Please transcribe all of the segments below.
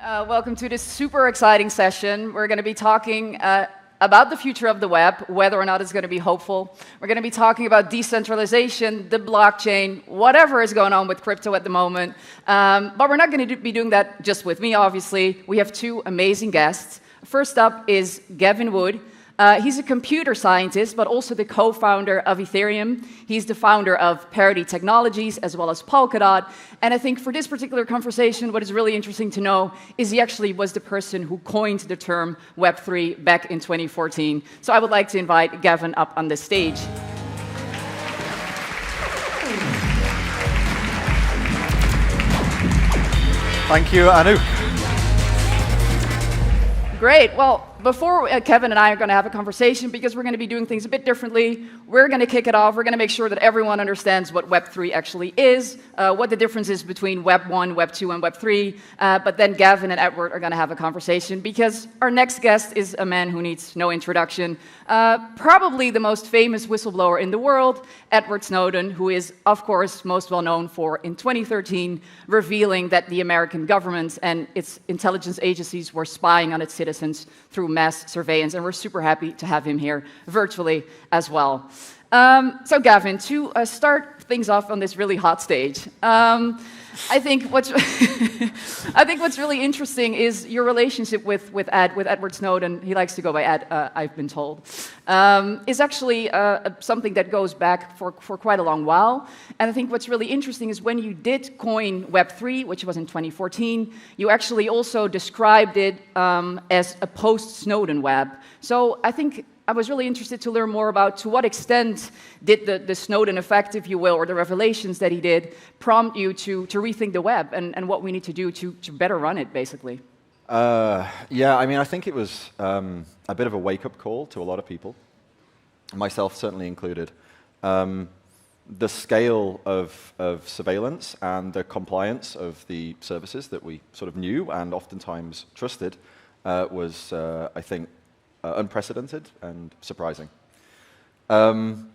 Welcome to this super exciting session. We're going to be talking about the future of the web, whether or not it's going to be hopeful. We're going to be talking about decentralization, the blockchain, whatever is going on with crypto at the moment. But we're not going to be doing that just with me, obviously. We have two amazing guests. First up is Gavin Wood. He's a computer scientist, but also the co-founder of Ethereum. He's the founder of Parity Technologies, as well as Polkadot. And I think for this particular conversation, what is really interesting to know is he actually was the person who coined the term Web3 back in 2014. So I would like to invite Gavin up on the stage. Thank you, Anu. Great. Well, before Kevin and I are going to have a conversation, because we're going to be doing things a bit differently, we're going to kick it off. We're going to make sure that everyone understands what Web3 actually is, what the difference is between Web 1, Web 2, and Web 3. But then Gavin and Edward are going to have a conversation, because our next guest is a man who needs no introduction. Probably the most famous whistleblower in the world, Edward Snowden, who is, of course, most well known for, in 2013, revealing that the American government and its intelligence agencies were spying on its citizens through mass surveillance, and we're super happy to have him here virtually as well. So Gavin, to start things off on this really hot stage, I think what's really interesting is your relationship with Edward Snowden. He likes to go by Ed, I've been told. Is actually something that goes back for quite a long while. And I think what's really interesting is when you did coin Web3, which was in 2014, you actually also described it as a post-Snowden web. So I think I was really interested to learn more about to what extent did the Snowden effect, if you will, or the revelations that he did, prompt you to rethink the web and what we need to do to better run it, basically? Yeah, I mean, I think it was a bit of a wake-up call to a lot of people, myself certainly included. The scale of surveillance and the compliance of the services that we sort of knew and oftentimes trusted was, I think, unprecedented and surprising. And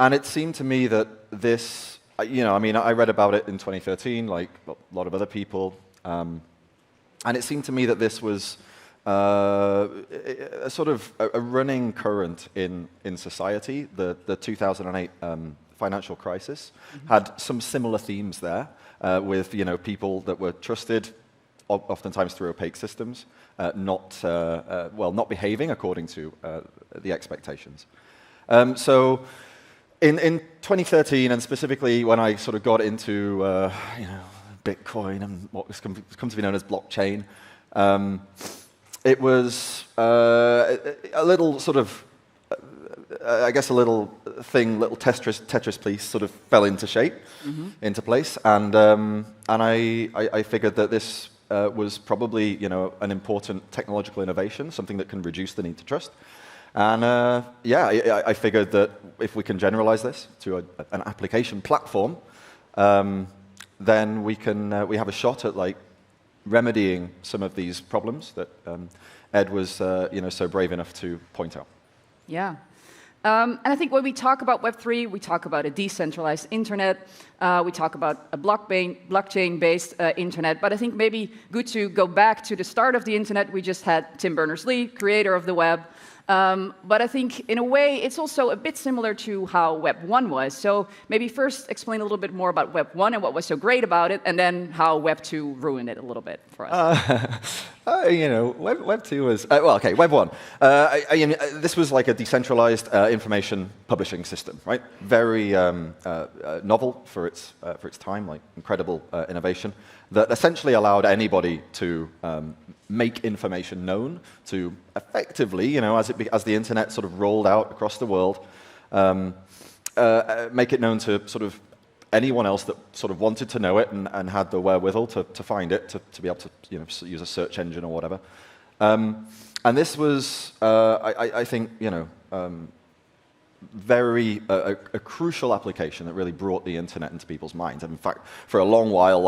it seemed to me that this, I mean, I read about it in 2013, like a lot of other people, and it seemed to me that this was a sort of a running current in society. The 2008 financial crisis had some similar themes there, with people that were trusted, oftentimes through opaque systems, not behaving according to the expectations. So in 2013, and specifically when I sort of got into Bitcoin and what comes to be known as blockchain, it was a little sort of, I guess a little Tetris piece sort of fell into shape, into place, and I figured that this was probably, an important technological innovation, something that can reduce the need to trust. And I figured that if we can generalize this to an application platform, then we have a shot at remedying some of these problems that Ed was so brave enough to point out. Yeah. And I think when we talk about Web3, we talk about a decentralized internet, we talk about a blockchain-based internet, but I think maybe good to go back to the start of the internet. We just had Tim Berners-Lee, creator of the web, but I think in a way it's also a bit similar to how Web 1 was. So maybe first explain a little bit more about Web 1 and what was so great about it, and then how Web 2 ruined it a little bit for us. Web 2 was, Web 1. This was like a decentralized information publishing system, right? Very novel for its time, like incredible innovation that essentially allowed anybody to make information known, to effectively, as the internet sort of rolled out across the world, make it known to sort of anyone else that sort of wanted to know it and had the wherewithal to find it, to be able to use a search engine or whatever. And this was, I think, a crucial application that really brought the internet into people's minds. And in fact, for a long while,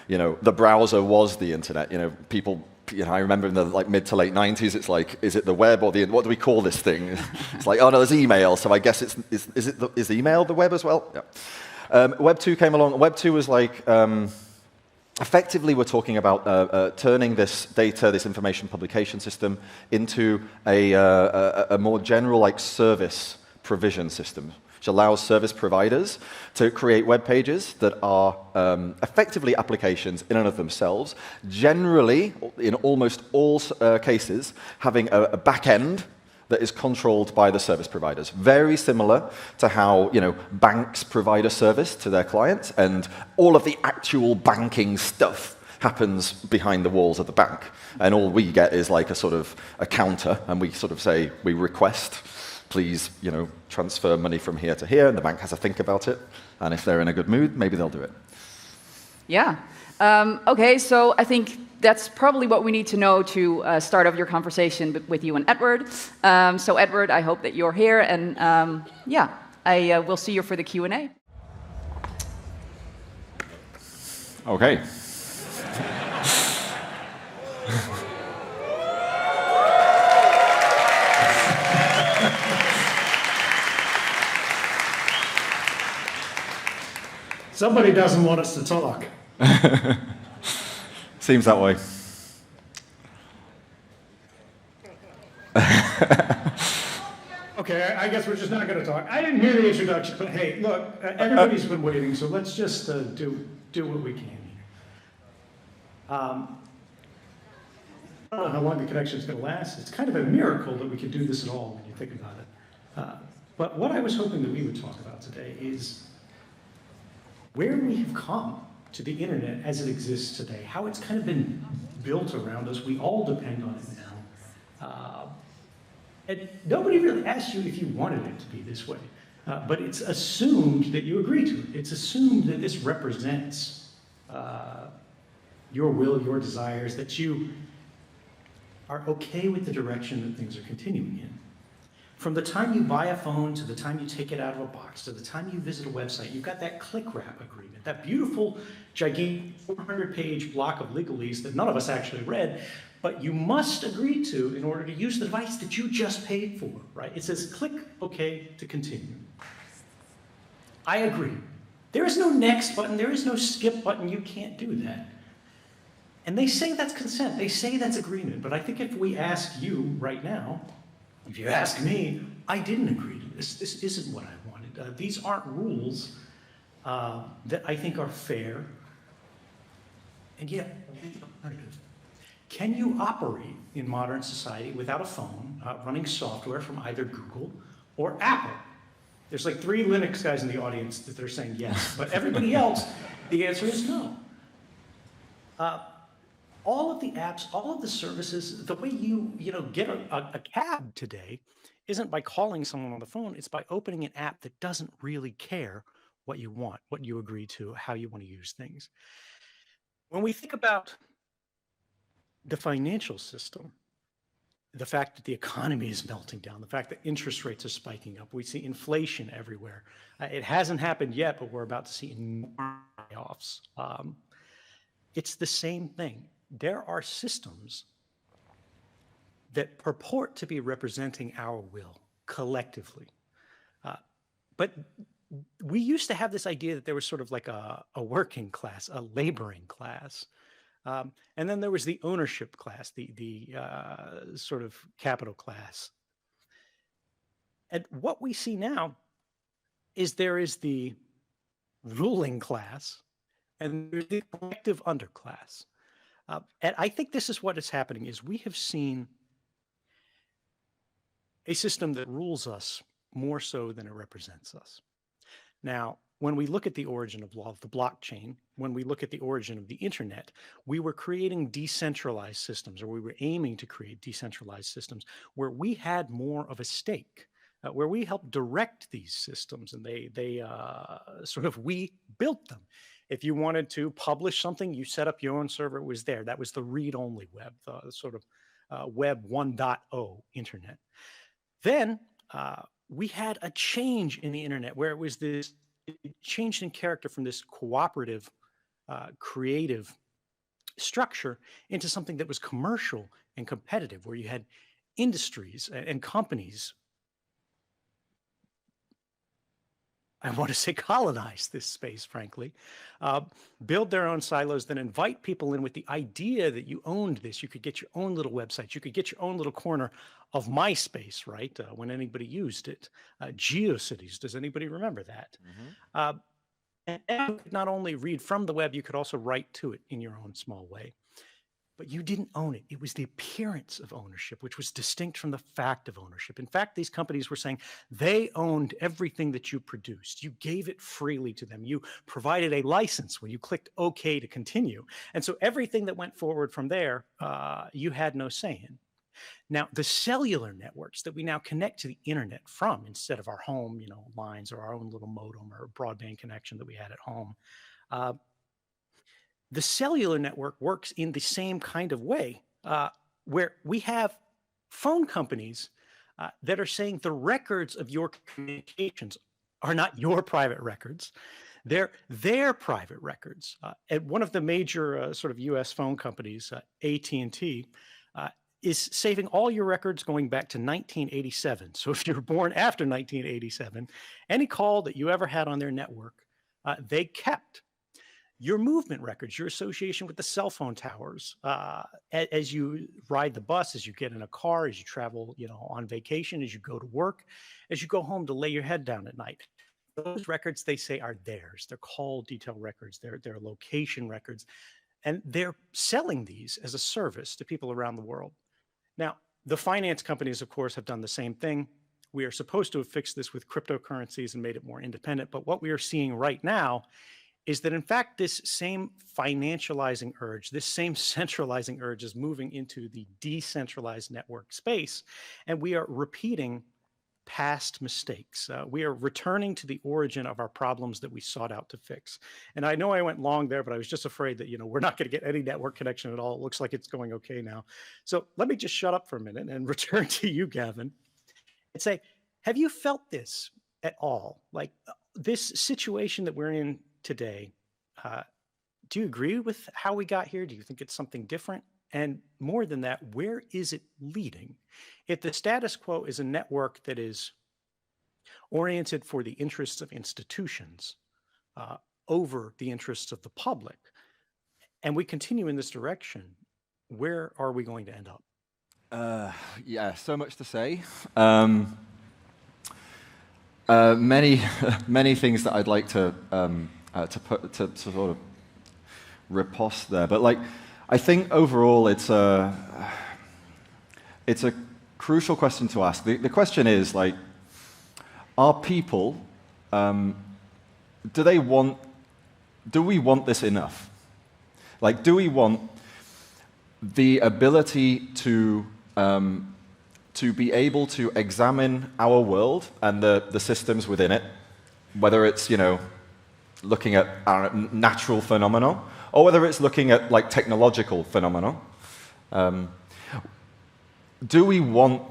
the browser was the internet. People, I remember in the mid to late 90s, it's like, is it the web or what do we call this thing? It's like, oh no, there's email, so I guess is email the web as well? Yeah. Web 2 came along. Web 2 was like effectively, we're talking about turning this data, this information publication system, into a more general, like, service provision system, which allows service providers to create web pages that are effectively applications in and of themselves, generally, in almost all cases, having a back end that is controlled by the service providers. Very similar to how, you know, banks provide a service to their clients, and all of the actual banking stuff happens behind the walls of the bank. And all we get is like a sort of a counter, and we sort of say, we request, please, you know, transfer money from here to here, and the bank has to think about it. And if they're in a good mood, maybe they'll do it. Yeah. Okay, so I think that's probably what we need to know to start off your conversation with you and Edward. So Edward, I hope that you're here, and yeah, I will see you for the Q&A. Okay. Somebody doesn't want us to talk. Seems that way. Okay, I guess we're just not going to talk. I didn't hear the introduction, but hey, look, everybody's been waiting, so let's just do what we can. I don't know how long the connection is going to last. It's kind of a miracle that we could do this at all when you think about it. But what I was hoping that we would talk about today is where we have come to the internet as it exists today, how it's kind of been built around us. We all depend on it now. And nobody really asked you if you wanted it to be this way, but it's assumed that you agree to it. It's assumed that this represents your will, your desires, that you are okay with the direction that things are continuing in. From the time you buy a phone to the time you take it out of a box to the time you visit a website, you've got that click wrap agreement, that beautiful, gigantic 400-page block of legalese that none of us actually read, but you must agree to in order to use the device that you just paid for, right? It says click OK to continue. I agree. There is no next button, there is no skip button, you can't do that. And they say that's consent, they say that's agreement, but I think if we ask you right now, if you ask me, I didn't agree to this. This isn't what I wanted. These aren't rules that I think are fair, and yet alternative. Can you operate in modern society without a phone, running software from either Google or Apple? There's like 3 Linux guys in the audience that they're saying yes, but everybody else, the answer is no. All of the apps, all of the services, the way you get a cab today isn't by calling someone on the phone, it's by opening an app that doesn't really care what you want, what you agree to, how you want to use things. When we think about the financial system, the fact that the economy is melting down, the fact that interest rates are spiking up, we see inflation everywhere. It hasn't happened yet, but we're about to see layoffs. It's the same thing. There are systems that purport to be representing our will collectively. But we used to have this idea that there was sort of like a working class, a laboring class. And then there was the ownership class, the sort of capital class. And what we see now is there is the ruling class and there's the collective underclass. And I think this is what is happening is we have seen a system that rules us more so than it represents us. Now, when we look at the origin of law of the blockchain, when we look at the origin of the internet, we were creating decentralized systems, or we were aiming to create decentralized systems where we had more of a stake, where we helped direct these systems, and we built them. If you wanted to publish something, you set up your own server, it was there. That was the read-only web, the sort of web 1.0 internet. Then we had a change in the internet where it changed in character from this cooperative, creative structure into something that was commercial and competitive, where you had industries and companies I want to say colonize this space, frankly, build their own silos, then invite people in with the idea that you owned this. You could get your own little website. You could get your own little corner of MySpace, right? When anybody used it. GeoCities, does anybody remember that? And you could not only read from the web, you could also write to it in your own small way. But you didn't own it. It was the appearance of ownership, which was distinct from the fact of ownership. In fact, these companies were saying they owned everything that you produced. You gave it freely to them. You provided a license when you clicked OK to continue. And so everything that went forward from there, you had no say in. Now, the cellular networks that we now connect to the internet from, instead of our home, lines or our own little modem or broadband connection that we had at home, the cellular network works in the same kind of way, where we have phone companies that are saying the records of your communications are not your private records. They're their private records. At one of the major sort of US phone companies, AT&T, is saving all your records going back to 1987. So if you were born after 1987, any call that you ever had on their network, they kept. Your movement records, your association with the cell phone towers, as you ride the bus, as you get in a car, as you travel, on vacation, as you go to work, as you go home to lay your head down at night. Those records, they say, are theirs. They're call detail records. They're location records. And they're selling these as a service to people around the world. Now, the finance companies, of course, have done the same thing. We are supposed to have fixed this with cryptocurrencies and made it more independent. But what we are seeing right now is that, in fact, this same financializing urge, this same centralizing urge is moving into the decentralized network space, and we are repeating past mistakes. We are returning to the origin of our problems that we sought out to fix. And I know I went long there, but I was just afraid that, we're not going to get any network connection at all. It looks like it's going okay now. So let me just shut up for a minute and return to you, Gavin, and say, have you felt this at all? Like this situation that we're in today, do you agree with how we got here? Do you think it's something different? And more than that, where is it leading? If the status quo is a network that is oriented for the interests of institutions over the interests of the public, and we continue in this direction, where are we going to end up? Yeah, so much to say. Many things that I'd like to sort of riposte there, but I think overall it's a crucial question to ask. The question is are people do we want this enough? Do we want the ability to be able to examine our world and the systems within it, whether it's looking at our natural phenomena, or whether it's looking at technological phenomena. Do we want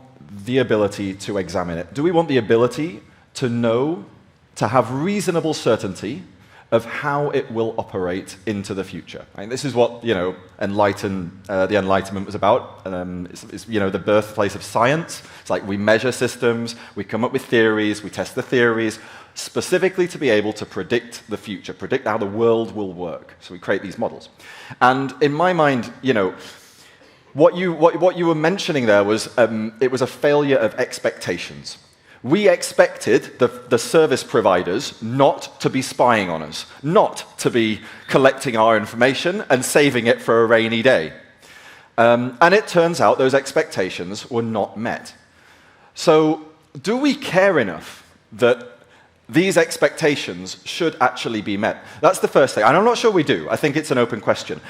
the ability to examine it? Do we want the ability to know, to have reasonable certainty of how it will operate into the future? This is what the Enlightenment was about. It's the birthplace of science. It's we measure systems, we come up with theories, we test the theories, specifically to be able to predict the future, predict how the world will work. So we create these models. And in my mind, what you were mentioning there was it was a failure of expectations. We expected the service providers not to be spying on us, not to be collecting our information and saving it for a rainy day. And it turns out those expectations were not met. So do we care enough that these expectations should actually be met? That's the first thing. And I'm not sure we do. I think it's an open question.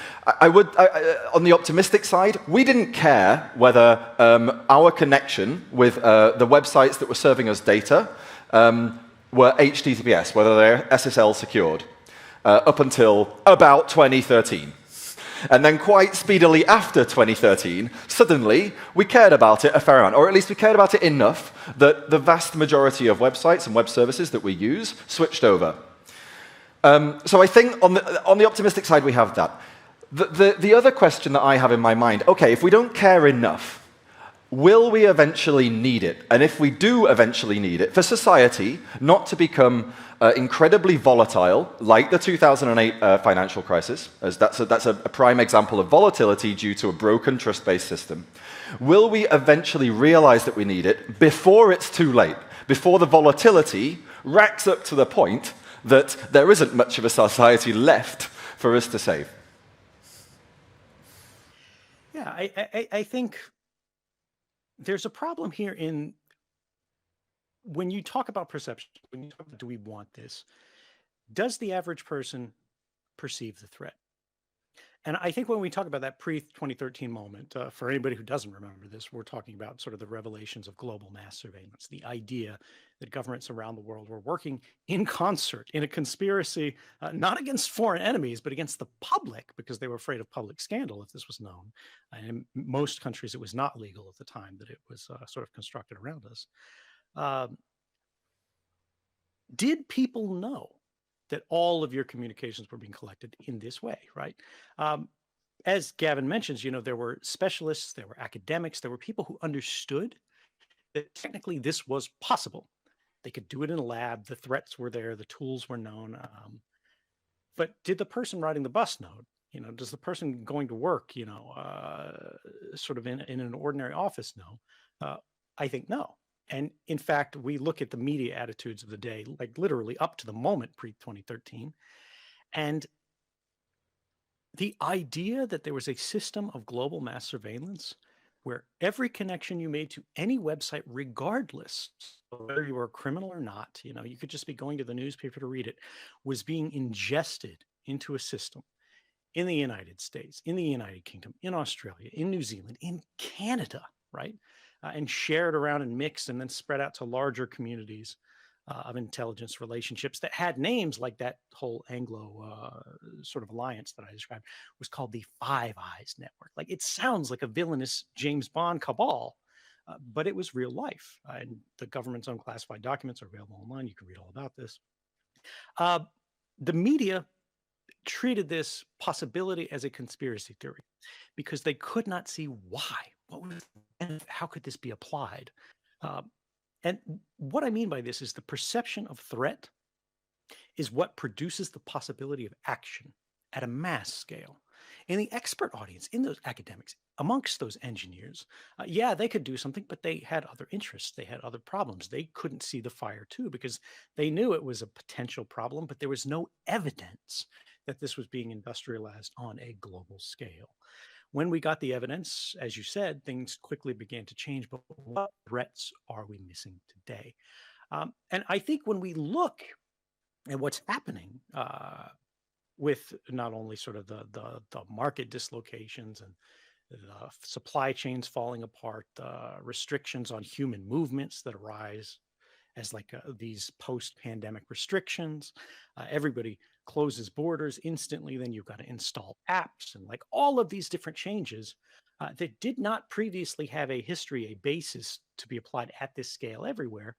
On the optimistic side, we didn't care whether our connection with the websites that were serving us data were HTTPS, whether they're SSL secured, up until about 2013. And then quite speedily after 2013, suddenly we cared about it a fair amount, or at least we cared about it enough that the vast majority of websites and web services that we use switched over. So I think on the optimistic side we have that. The other question that I have in my mind, okay, if we don't care enough, will we eventually need it? And if we do eventually need it, for society not to become incredibly volatile, like the 2008 financial crisis, as that's a prime example of volatility due to a broken trust-based system, will we eventually realize that we need it before it's too late, before the volatility racks up to the point that there isn't much of a society left for us to save? Yeah, I think there's a problem here in when you talk about perception, when you talk about do we want this, does the average person perceive the threat? And I think when we talk about that pre-2013 moment, for anybody who doesn't remember this, we're talking about sort of the revelations of global mass surveillance, the idea that governments around the world were working in concert in a conspiracy, not against foreign enemies, but against the public, because they were afraid of public scandal if this was known. And in most countries, it was not legal at the time that it was sort of constructed around us. Did people know that all of your communications were being collected in this way, right? As Gavin mentions, there were specialists, there were academics, there were people who understood that technically this was possible. They could do it in a lab, the threats were there, the tools were known. But did the person riding the bus know? Does the person going to work, sort of in an ordinary office know? I think no. And in fact, we look at the media attitudes of the day, like literally up to the moment pre-2013. And the idea that there was a system of global mass surveillance where every connection you made to any website, regardless of whether you were a criminal or not, you could just be going to the newspaper to read it, was being ingested into a system in the United States, in the United Kingdom, in Australia, in New Zealand, in Canada, right? And shared around and mixed and then spread out to larger communities of intelligence relationships that had names like that whole Anglo sort of alliance that I described was called the Five Eyes Network. Like it sounds like a villainous James Bond cabal, but it was real life. And the government's own classified documents are available online. You can read all about this. The media treated this possibility as a conspiracy theory because they could not see why. How could this be applied? And what I mean by this is the perception of threat is what produces the possibility of action at a mass scale. In the expert audience, in those academics, amongst those engineers, yeah, they could do something, but they had other interests. They had other problems. They couldn't see the fire too because they knew it was a potential problem, but there was no evidence that this was being industrialized on a global scale. When we got the evidence, as you said, things quickly began to change. But what threats are we missing today? And I think when we look at what's happening with not only sort of the market dislocations and the supply chains falling apart, the restrictions on human movements that arise as like these post-pandemic restrictions, everybody closes borders instantly, then you've got to install apps and like all of these different changes that did not previously have a history, a basis to be applied at this scale everywhere.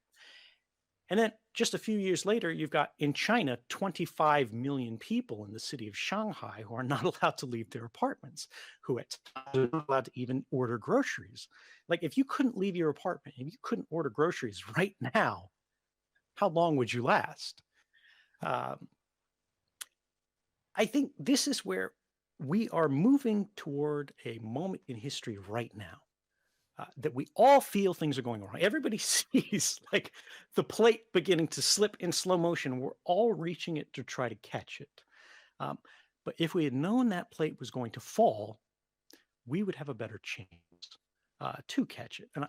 And then just a few years later, you've got in China, 25 million people in the city of Shanghai who are not allowed to leave their apartments, who at times are not allowed to even order groceries. Like if you couldn't leave your apartment, if you couldn't order groceries right now, how long would you last? I think this is where we are moving toward a moment in history right now. That we all feel things are going wrong. Everybody sees like the plate beginning to slip in slow motion. We're all reaching it to try to catch it. But if we had known that plate was going to fall, we would have a better chance to catch it. And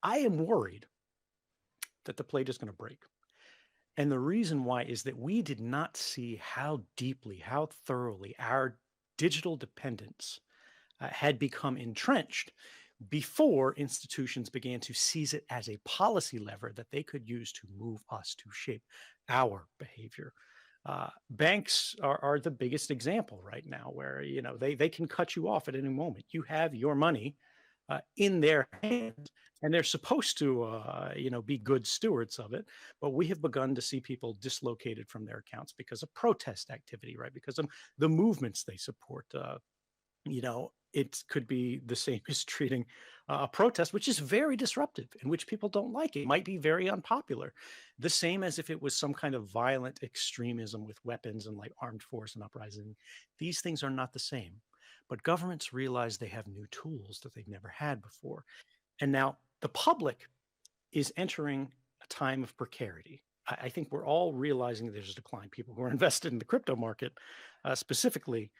I am worried that the plate is going to break. And the reason why is that we did not see how deeply, how thoroughly our digital dependence had become entrenched before institutions began to seize it as a policy lever that they could use to move us to shape our behavior. Banks are the biggest example right now where, they can cut you off at any moment. You have your money in their hands and they're supposed to, be good stewards of it. But we have begun to see people dislocated from their accounts because of protest activity, right? Because of the movements they support, it could be the same as treating a protest, which is very disruptive, in which people don't like it. It might be very unpopular. The same as if it was some kind of violent extremism with weapons and like armed force and uprising. These things are not the same. But governments realize they have new tools that they've never had before. And now the public is entering a time of precarity. I think we're all realizing there's a decline. People who are invested in the crypto market, specifically,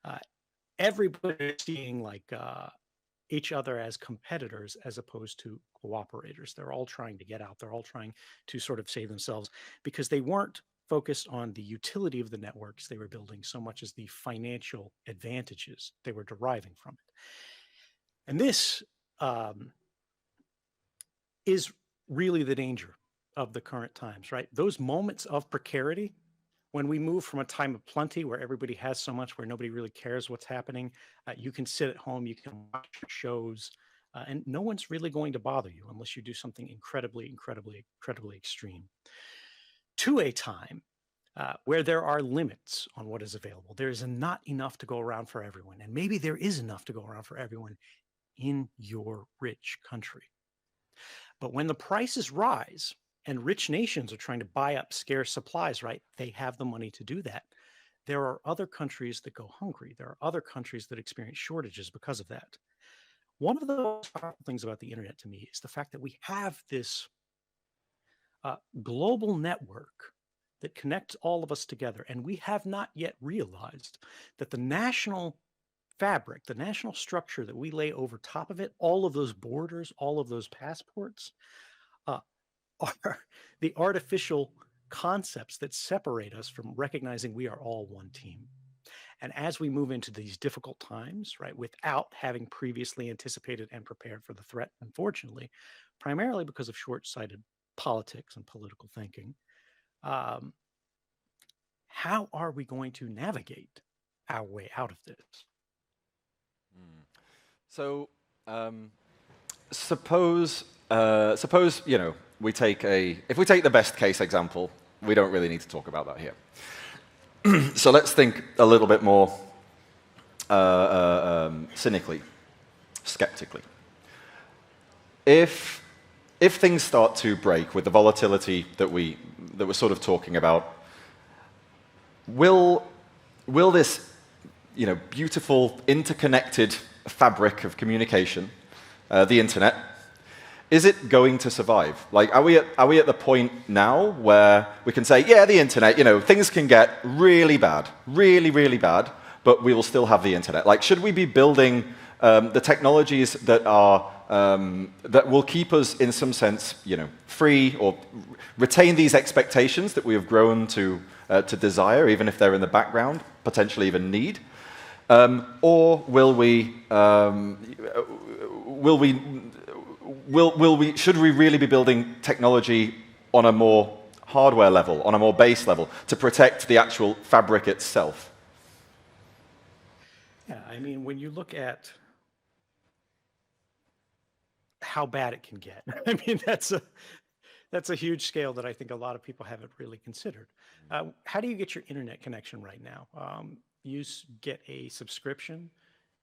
uh, everybody is seeing like each other as competitors as opposed to cooperators. They're all trying to get out. They're all trying to sort of save themselves because they weren't focused on the utility of the networks they were building so much as the financial advantages they were deriving from it. And this is really the danger of the current times, right? Those moments of precarity, when we move from a time of plenty where everybody has so much, where nobody really cares what's happening, you can sit at home, you can watch your shows, and no one's really going to bother you unless you do something incredibly, incredibly, incredibly extreme. To a time where there are limits on what is available. There is not enough to go around for everyone. And maybe there is enough to go around for everyone in your rich country. But when the prices rise and rich nations are trying to buy up scarce supplies, right? They have the money to do that. There are other countries that go hungry. There are other countries that experience shortages because of that. One of the most powerful things about the internet to me is the fact that we have this global network that connects all of us together. And we have not yet realized that the national fabric, the national structure that we lay over top of it, all of those borders, all of those passports, are the artificial concepts that separate us from recognizing we are all one team. And as we move into these difficult times, right, without having previously anticipated and prepared for the threat, unfortunately, primarily because of short-sighted politics and political thinking, how are we going to navigate our way out of this? So, suppose we take if we take the best case example, we don't really need to talk about that here. So let's think a little bit more cynically, skeptically. If things start to break with the volatility that we're sort of talking about, will this beautiful interconnected fabric of communication, the internet, is it going to survive? Like, are we at the point now where we can say, yeah, the internet, things can get really bad, really, really bad, but we will still have the internet? Like, should we be building the technologies that are that will keep us, in some sense, free, or retain these expectations that we have grown to desire, even if they're in the background, potentially even need? Or should we really be building technology on a more hardware level, on a more base level, to protect the actual fabric itself? Yeah, I mean, when you look at how bad it can get, I mean, that's a huge scale that I think a lot of people haven't really considered. How do you get your internet connection right now? You get a subscription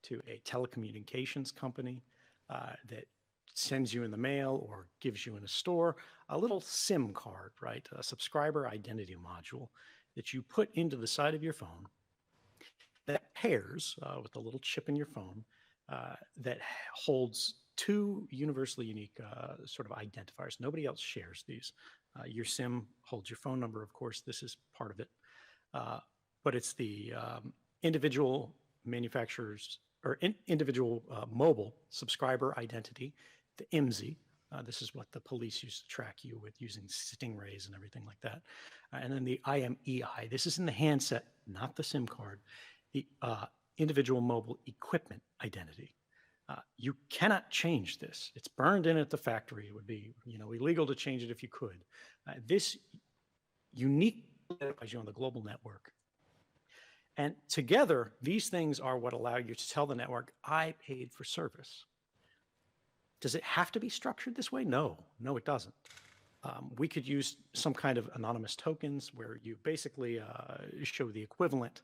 to a telecommunications company that sends you in the mail or gives you in a store a little SIM card, right? A subscriber identity module that you put into the side of your phone that pairs with a little chip in your phone that holds two universally unique sort of identifiers. Nobody else shares these. Your SIM holds your phone number, of course. This is part of it. But it's the individual manufacturers or individual mobile subscriber identity, the IMSI. This is what the police used to track you with using stingrays and everything like that. And then the IMEI. This is in the handset, not the SIM card. The individual mobile equipment identity. You cannot change this. It's burned in at the factory. It would be, illegal to change it if you could. This unique identifies you on the global network. And together, these things are what allow you to tell the network, I paid for service. Does it have to be structured this way? No, it doesn't. We could use some kind of anonymous tokens where you basically show the equivalent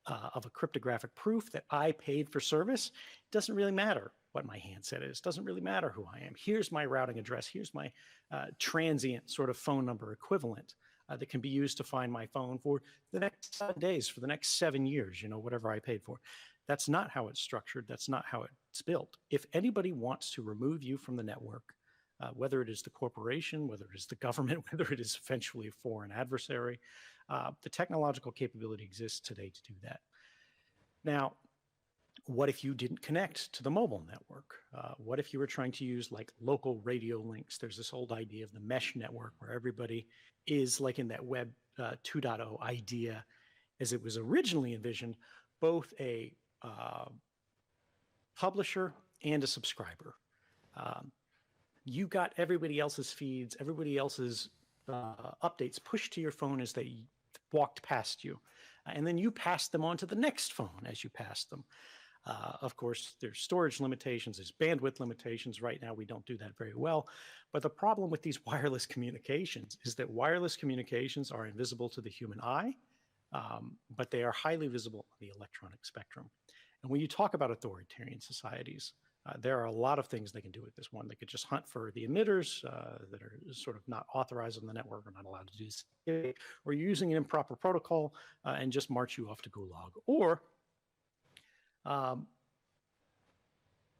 of a cryptographic proof that I paid for service, it doesn't really matter what my handset is. It doesn't really matter who I am. Here's my routing address. Here's my transient sort of phone number equivalent that can be used to find my phone for the next 7 days, for the next 7 years, whatever I paid for. That's not how it's structured. That's not how it's built. If anybody wants to remove you from the network, whether it is the corporation, whether it is the government, whether it is eventually a foreign adversary, the technological capability exists today to do that. Now, what if you didn't connect to the mobile network? What if you were trying to use like local radio links? There's this old idea of the mesh network where everybody is like in that Web 2.0 idea as it was originally envisioned, both a publisher and a subscriber. You got everybody else's feeds, everybody else's updates pushed to your phone as they walked past you. And then you passed them on to the next phone as you passed them. Of course, there's storage limitations, there's bandwidth limitations. Right now, we don't do that very well. But the problem with these wireless communications is that wireless communications are invisible to the human eye, but they are highly visible on the electronic spectrum. And when you talk about authoritarian societies, there are a lot of things they can do with this one. They could just hunt for the emitters that are sort of not authorized on the network or not allowed to do this, or using an improper protocol and just march you off to Gulag. Or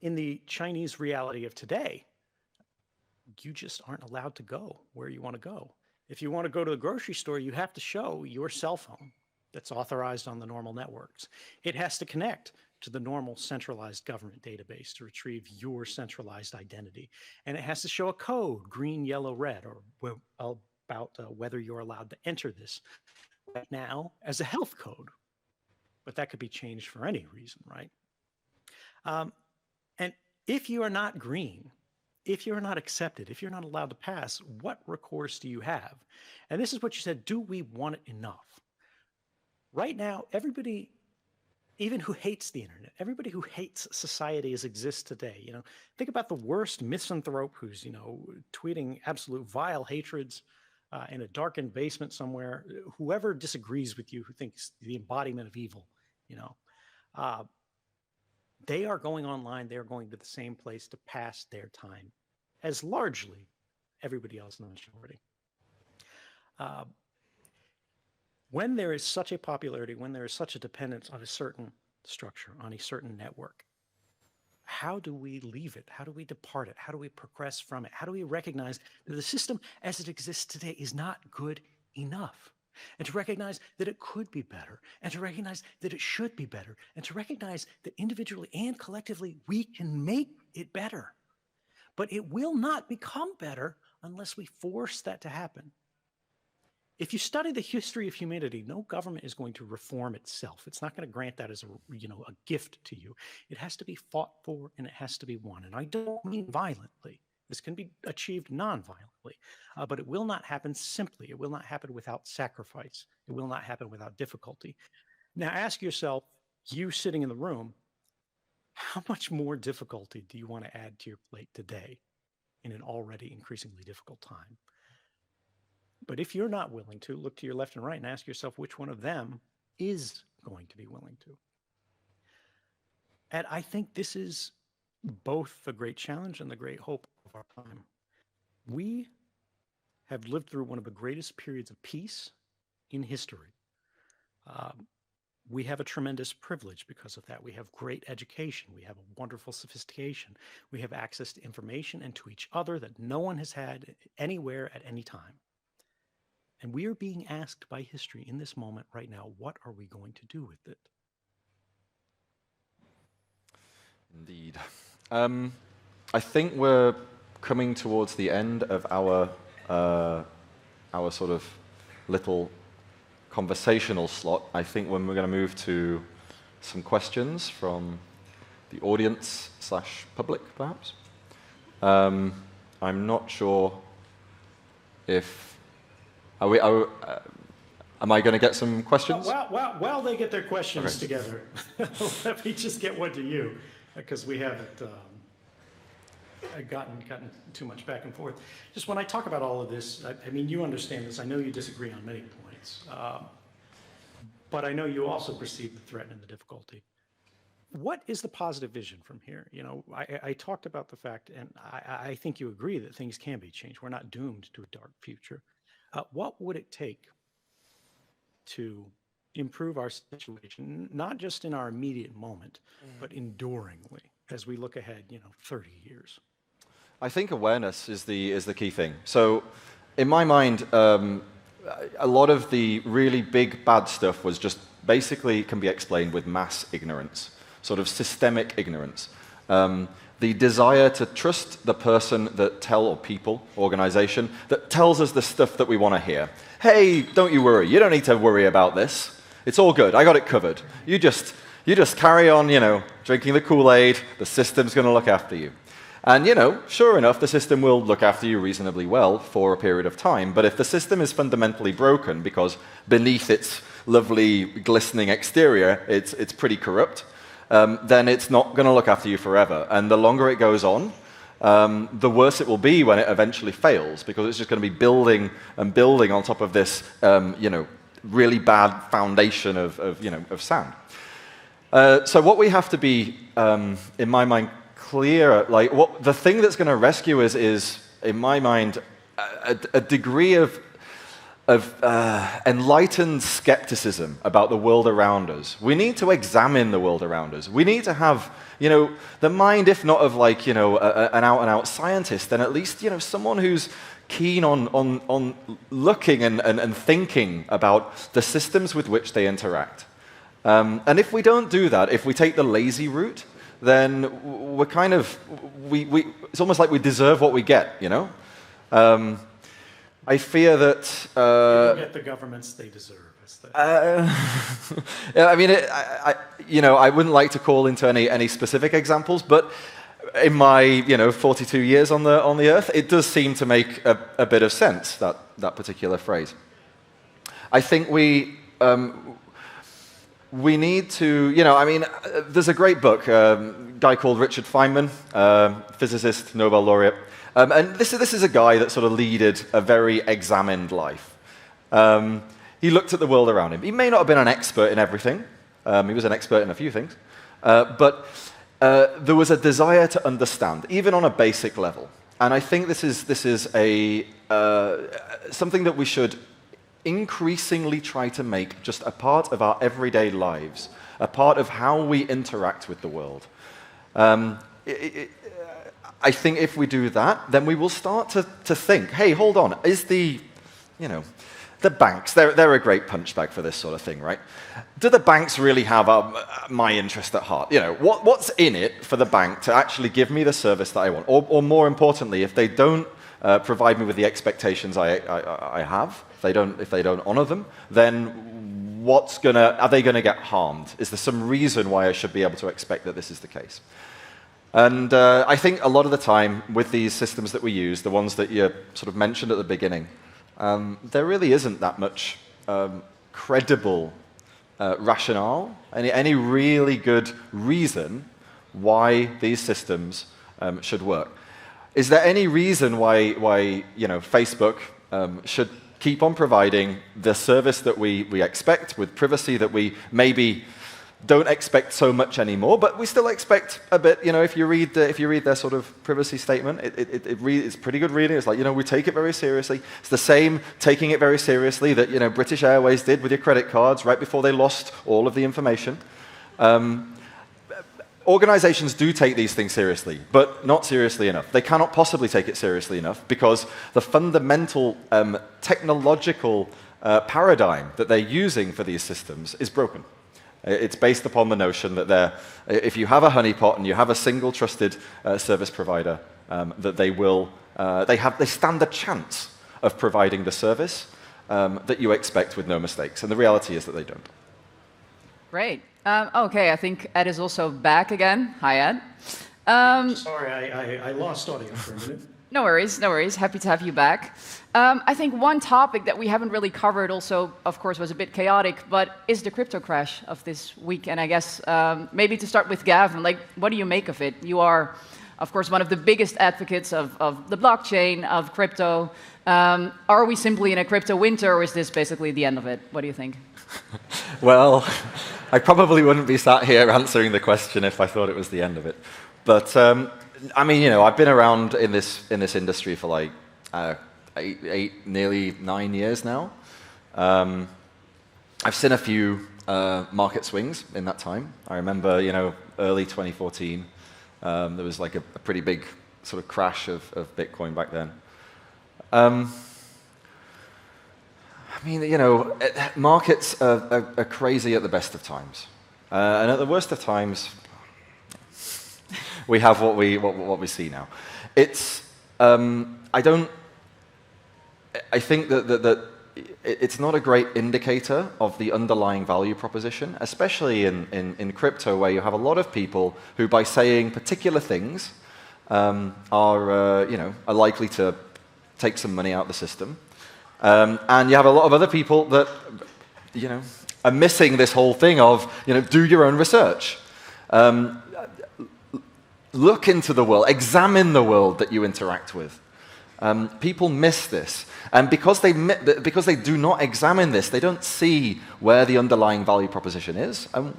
in the Chinese reality of today, you just aren't allowed to go where you want to go. If you want to go to the grocery store, you have to show your cell phone that's authorized on the normal networks. It has to connect to the normal centralized government database to retrieve your centralized identity. And it has to show a code, green, yellow, red, or about whether you're allowed to enter this right now as a health code. But that could be changed for any reason, right? And if you are not green, if you're not accepted, if you're not allowed to pass, what recourse do you have? And this is what you said, do we want it enough? Right now, everybody, even who hates the internet, everybody who hates society as it exists today, think about the worst misanthrope who's, tweeting absolute vile hatreds in a darkened basement somewhere, whoever disagrees with you, who thinks the embodiment of evil, they are going online, they're going to the same place to pass their time as largely everybody else in the majority. When there is such a popularity, when there is such a dependence on a certain structure, on a certain network, how do we leave it? How do we depart it? How do we progress from it? How do we recognize that the system as it exists today is not good enough? And to recognize that it could be better, and to recognize that it should be better, and to recognize that individually and collectively we can make it better. But it will not become better unless we force that to happen. If you study the history of humanity, no government is going to reform itself. It's not going to grant that as a gift to you. It has to be fought for and it has to be won. And I don't mean violently. This can be achieved non-violently, but it will not happen simply. It will not happen without sacrifice. It will not happen without difficulty. Now ask yourself, you sitting in the room, how much more difficulty do you want to add to your plate today in an already increasingly difficult time? But if you're not willing to, look to your left and right and ask yourself which one of them is going to be willing to. And I think this is both the great challenge and the great hope of our time. We have lived through one of the greatest periods of peace in history. We have a tremendous privilege because of that. We have great education. We have a wonderful sophistication. We have access to information and to each other that no one has had anywhere at any time. And we are being asked by history in this moment right now, what are we going to do with it? Indeed. I think we're coming towards the end of our sort of little conversational slot. I think when we're going to move to some questions from the audience / public, perhaps. I'm not sure if... am I going to get some questions? While they get their questions together, let me just get one to you, because we haven't gotten too much back and forth. Just when I talk about all of this, I mean, you understand this. I know you disagree on many points. but I know you also perceive the threat and the difficulty. What is the positive vision from here? You know, I talked about the fact, and I think you agree that things can be changed. We're not doomed to a dark future. What would it take to improve our situation, not just in our immediate moment, but enduringly as we look ahead, 30 years? I think awareness is the key thing. So, in my mind, a lot of the really big bad stuff was just basically can be explained with mass ignorance, sort of systemic ignorance. The desire to trust the person or people, organization, that tells us the stuff that we want to hear. Hey, don't you worry. You don't need to worry about this. It's all good. I got it covered. You just carry on, drinking the Kool-Aid. The system's going to look after you. And, sure enough, the system will look after you reasonably well for a period of time. But if the system is fundamentally broken because beneath its lovely, glistening exterior, it's pretty corrupt, then it's not going to look after you forever. And the longer it goes on, the worse it will be when it eventually fails, because it's just going to be building and building on top of this, really bad foundation of sand. So what we have to be, in my mind, clear, the thing that's going to rescue us is, in my mind, a degree of enlightened skepticism about the world around us. We need to examine the world around us. We need to have, the mind, if not of an out-and-out scientist, then at least, someone who's keen on looking and thinking about the systems with which they interact. And if we don't do that, if we take the lazy route, then we're kind of, it's almost like we deserve what we get, I fear that... you get the governments they deserve. Yeah, I mean, I wouldn't like to call into any specific examples, but in my 42 years on the Earth, it does seem to make a bit of sense, that particular phrase. I think we need to, there's a great book, a guy called Richard Feynman, physicist, Nobel laureate, and this is a guy that sort of leaded a very examined life. He looked at the world around him. He may not have been an expert in everything. He was an expert in a few things, but there was a desire to understand, even on a basic level. And I think this is a something that we should increasingly try to make just a part of our everyday lives, a part of how we interact with the world. I think if we do that, then we will start to think, hey, hold on, is the banks, they're a great punchbag for this sort of thing, right? Do the banks really have my interest at heart? What's in it for the bank to actually give me the service that I want? Or more importantly, if they don't provide me with the expectations I have, if they don't honor them, then are they going to get harmed? Is there some reason why I should be able to expect that this is the case? And I think a lot of the time with these systems that we use, the ones that you sort of mentioned at the beginning, there really isn't that much credible rationale, any really good reason why these systems should work. Is there any reason why Facebook should keep on providing the service that we expect with privacy that we maybe don't expect so much anymore, but we still expect a bit. If you read their sort of privacy statement, it's pretty good reading. It's like, we take it very seriously. It's the same taking it very seriously that British Airways did with your credit cards right before they lost all of the information. Organizations do take these things seriously, but not seriously enough. They cannot possibly take it seriously enough because the fundamental technological paradigm that they're using for these systems is broken. It's based upon the notion that if you have a honeypot and you have a single trusted service provider, that they stand a chance of providing the service that you expect with no mistakes. And the reality is that they don't. Great. Okay, I think Ed is also back again. Hi, Ed. Sorry, I lost audio for a minute. No worries, no worries. Happy to have you back. I think one topic that we haven't really covered also, of course, was a bit chaotic, but is the crypto crash of this week. And I guess maybe to start with Gavin, what do you make of it? You are, of course, one of the biggest advocates of the blockchain, of crypto. Are we simply in a crypto winter, or is this basically the end of it? What do you think? Well, I probably wouldn't be sat here answering the question if I thought it was the end of it. But I mean, I've been around in this industry for like nearly 9 years now. I've seen a few market swings in that time. I remember, early 2014, there was like a pretty big sort of crash of Bitcoin back then. I mean, markets are crazy at the best of times, and at the worst of times, we have what we see now. It's I think that it's not a great indicator of the underlying value proposition, especially in crypto, where you have a lot of people who, by saying particular things, are likely to take some money out of the system. And you have a lot of other people that, are missing this whole thing of, do your own research. Look into the world, examine the world that you interact with. People miss this. And because they do not examine this, they don't see where the underlying value proposition is, and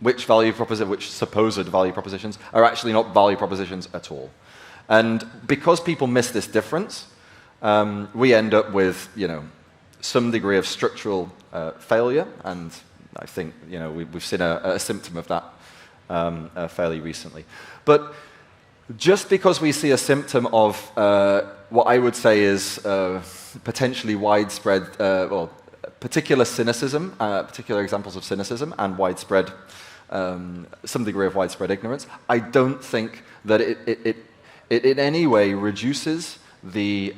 which supposed value propositions are actually not value propositions at all. And because people miss this difference, we end up with, some degree of structural failure, and I think, we've seen a symptom of that fairly recently. But just because we see a symptom of what I would say is potentially widespread, particular cynicism, particular examples of cynicism, and widespread, some degree of widespread ignorance, I don't think that it in any way reduces the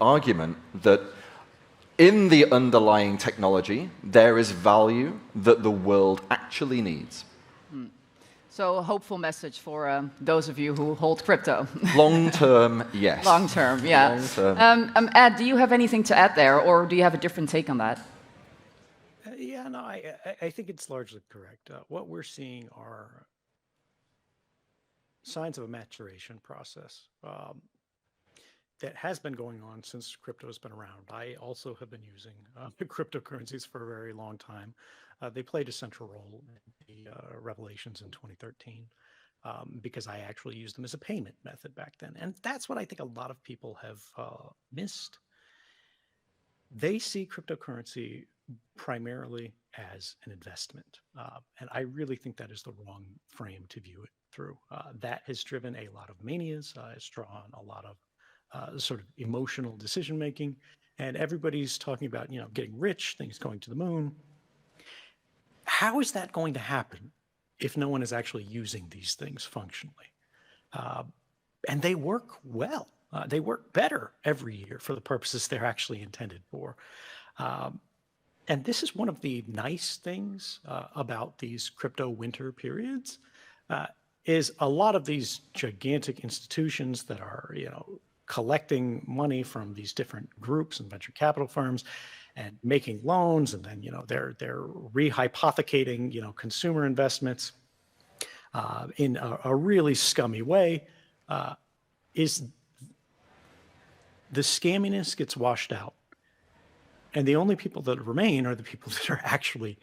argument that in the underlying technology there is value that the world actually needs. So a hopeful message for those of you who hold crypto. Long term, yes. Long term, yeah. Long term. Ed, do you have anything to add there, or do you have a different take on that? Yeah, no, I think it's largely correct. What we're seeing are signs of a maturation process that has been going on since crypto has been around. I also have been using cryptocurrencies for a very long time. They played a central role in the revelations in 2013 because I actually used them as a payment method back then. And that's what I think a lot of people have missed. They see cryptocurrency primarily as an investment. And I really think that is the wrong frame to view it through. That has driven a lot of manias. It's drawn a lot of sort of emotional decision making. And everybody's talking about, getting rich, things going to the moon. How is that going to happen if no one is actually using these things functionally? And they work well. They work better every year for the purposes they're actually intended for. And this is one of the nice things about these crypto winter periods, is a lot of these gigantic institutions that are, collecting money from these different groups and venture capital firms and making loans, and then they're rehypothecating consumer investments in a really scummy way. Is the scamminess gets washed out, and the only people that remain are the people that are actually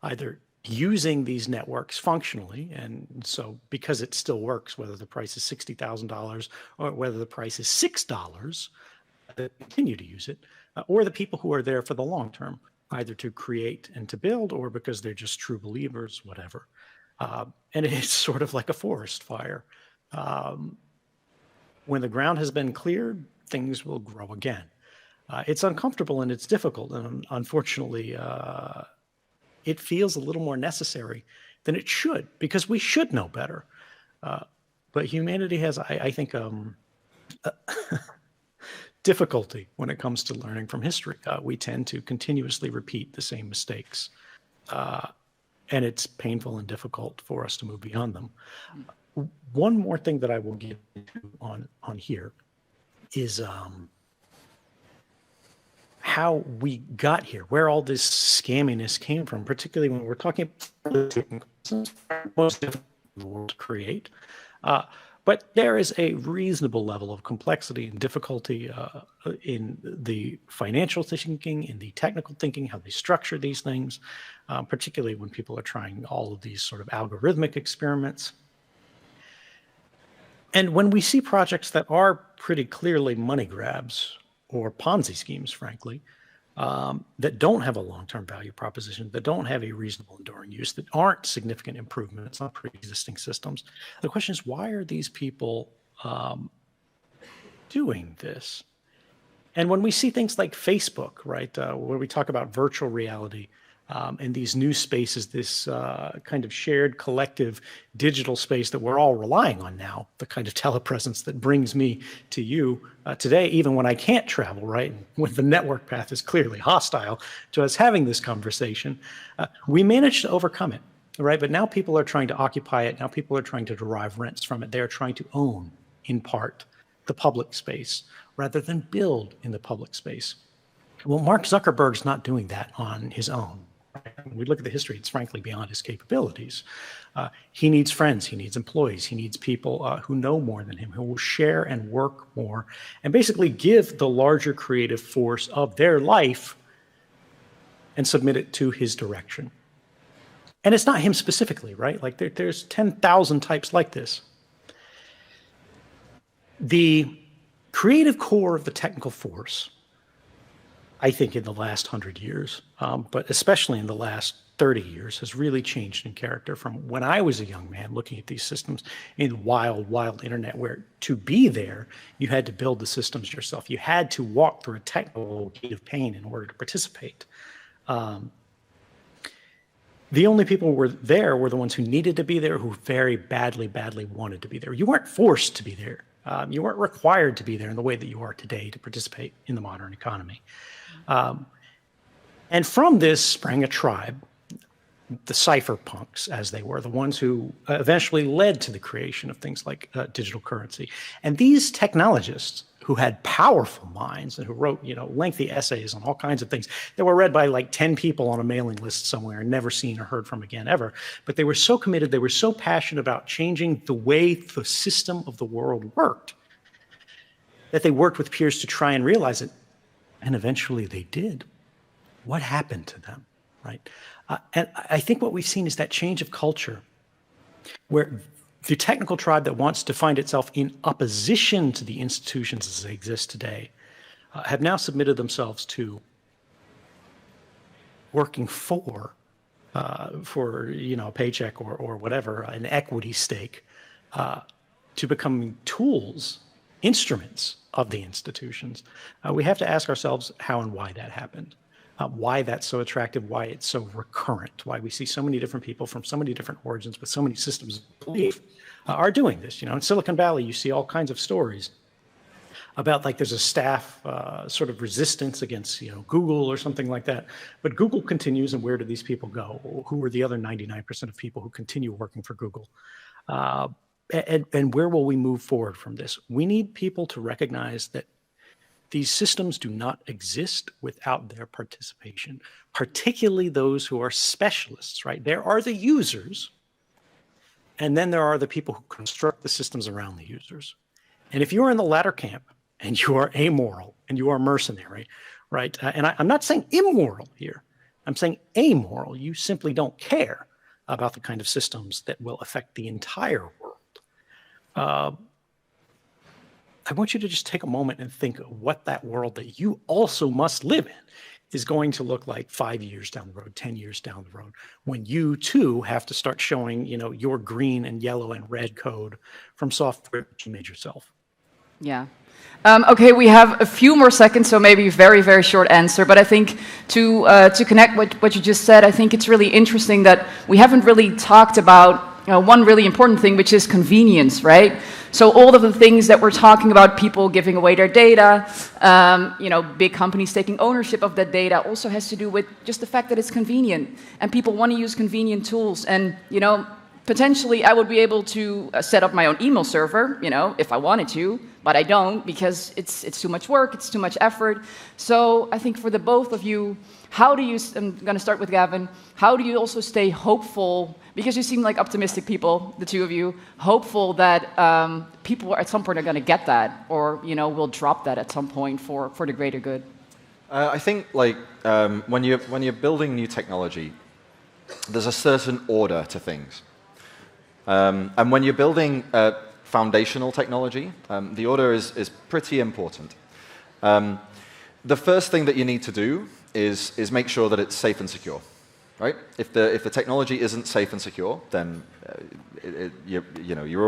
either using these networks functionally, and so because it still works, whether the price is $60,000 or whether the price is $6, they continue to use it. Or the people who are there for the long term, either to create and to build, or because they're just true believers, whatever. And it's sort of like a forest fire. When the ground has been cleared, things will grow again. It's uncomfortable and it's difficult, and unfortunately, it feels a little more necessary than it should, because we should know better. But humanity has, I think, difficulty when it comes to learning from history. We tend to continuously repeat the same mistakes, and it's painful and difficult for us to move beyond them. One more thing that I will get into on here is how we got here, where all this scamminess came from, particularly when we're talking about most difficult in the world to create. But there is a reasonable level of complexity and difficulty in the financial thinking, in the technical thinking, how they structure these things, particularly when people are trying all of these sort of algorithmic experiments. And when we see projects that are pretty clearly money grabs or Ponzi schemes, frankly, that don't have a long-term value proposition, that don't have a reasonable enduring use, that aren't significant improvements on pre-existing systems. The question is, why are these people doing this? And when we see things like Facebook, right, where we talk about virtual reality and these new spaces, this kind of shared collective digital space that we're all relying on now, the kind of telepresence that brings me to you today, even when I can't travel, right? When the network path is clearly hostile to us having this conversation, we managed to overcome it, right? But now people are trying to occupy it. Now people are trying to derive rents from it. They're trying to own, in part, the public space rather than build in the public space. Well, Mark Zuckerberg's not doing that on his own. When we look at the history, it's frankly beyond his capabilities. He needs friends, he needs employees, he needs people who know more than him, who will share and work more, and basically give the larger creative force of their life and submit it to his direction. And it's not him specifically, right? Like there's 10,000 types like this. The creative core of the technical force, I think in the last 100 years, but especially in the last 30 years, has really changed in character from when I was a young man looking at these systems in the wild, wild internet, where to be there, you had to build the systems yourself. You had to walk through a technical gate of pain in order to participate. The only people who were there were the ones who needed to be there, who very badly, badly wanted to be there. You weren't forced to be there. You weren't required to be there in the way that you are today to participate in the modern economy. And from this sprang a tribe, the cypherpunks, as they were, the ones who eventually led to the creation of things like digital currency. And these technologists who had powerful minds and who wrote, lengthy essays on all kinds of things that were read by like 10 people on a mailing list somewhere and never seen or heard from again ever. But they were so committed, they were so passionate about changing the way the system of the world worked that they worked with peers to try and realize it. And eventually they did. What happened to them, right? And I think what we've seen is that change of culture where the technical tribe that wants to find itself in opposition to the institutions as they exist today have now submitted themselves to working for a paycheck or whatever, an equity stake, to become tools, instruments of the institutions. We have to ask ourselves how and why that happened. Why that's so attractive, why it's so recurrent, why we see so many different people from so many different origins with so many systems of belief are doing this. In Silicon Valley, you see all kinds of stories about like there's a staff sort of resistance against Google or something like that. But Google continues, and where do these people go? Who are the other 99% of people who continue working for Google? And where will we move forward from this? We need people to recognize that these systems do not exist without their participation, particularly those who are specialists, right? There are the users, and then there are the people who construct the systems around the users. And if you are in the latter camp, and you are amoral, and you are mercenary, right? And I'm not saying immoral here. I'm saying amoral. You simply don't care about the kind of systems that will affect the entire world. I want you to just take a moment and think of what that world that you also must live in is going to look like 5 years down the road, 10 years down the road, when you too have to start showing, your green and yellow and red code from software that you made yourself. Yeah. Okay, we have a few more seconds, so maybe a very, very short answer. But I think to connect what you just said, I think it's really interesting that we haven't really talked about one really important thing, which is convenience, right? So all of the things that we're talking about, people giving away their data, big companies taking ownership of that data, also has to do with just the fact that it's convenient, and people want to use convenient tools. And potentially I would be able to set up my own email server, if I wanted to, but I don't because it's too much work, it's too much effort. So I think for the both of you, how do you, I'm going to start with Gavin, how do you also stay hopeful, because you seem like optimistic people, the two of you, hopeful that people at some point are going to get that, or will drop that at some point for the greater good? I think when you're building new technology, there's a certain order to things. And when you're building foundational technology, the order is pretty important. The first thing that you need to do is make sure that it's safe and secure, right? If the technology isn't safe and secure, then you're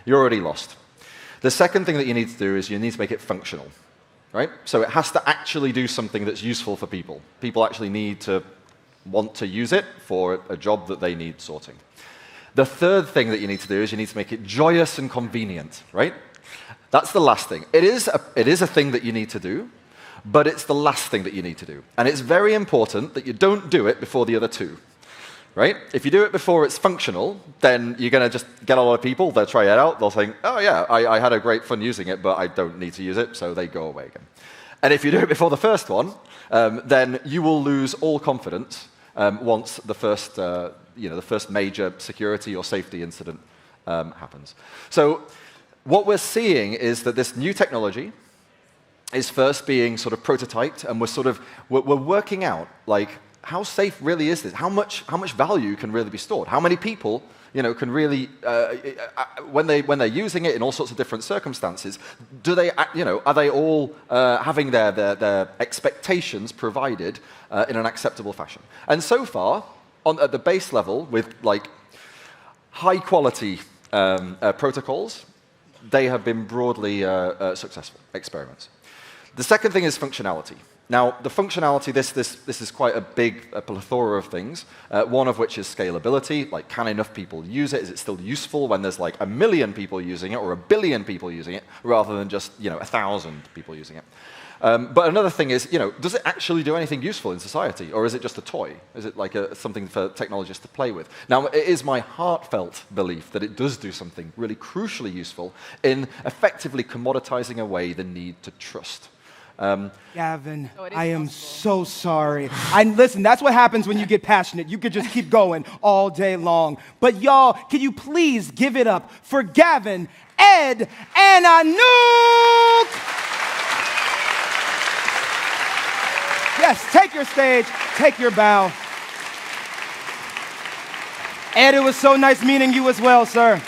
already lost. The second thing that you need to do is you need to make it functional, right? So it has to actually do something that's useful for people. People actually need to want to use it for a job that they need sorting. The third thing that you need to do is you need to make it joyous and convenient, right? That's the last thing. It is a thing that you need to do, but it's the last thing that you need to do. And it's very important that you don't do it before the other two, right? If you do it before it's functional, then you're going to just get a lot of people, they'll try it out, they'll think, oh yeah, I had a great fun using it, but I don't need to use it, so they go away again. And if you do it before the first one, then you will lose all confidence once the first major security or safety incident happens. So what we're seeing is that this new technology is first being sort of prototyped, and we're working out how safe really is this? How much value can really be stored? How many people can really when they're using it in all sorts of different circumstances, are they all having their expectations provided in an acceptable fashion? And so far, at the base level, with high quality protocols, they have been broadly successful experiments. The second thing is functionality. Now, the functionality, this is quite a plethora of things, one of which is scalability, can enough people use it? Is it still useful when there's 1 million people using it or 1 billion people using it, rather than just 1,000 people using it? But another thing is, does it actually do anything useful in society, or is it just a toy? Is it something for technologists to play with? Now, it is my heartfelt belief that it does do something really crucially useful in effectively commoditizing away the need to trust. Gavin, I am so sorry. Listen, that's what happens when you get passionate. You could just keep going all day long. But y'all, can you please give it up for Gavin, Ed, and Anouk? Yes, take your stage, take your bow. Ed, it was so nice meeting you as well, sir.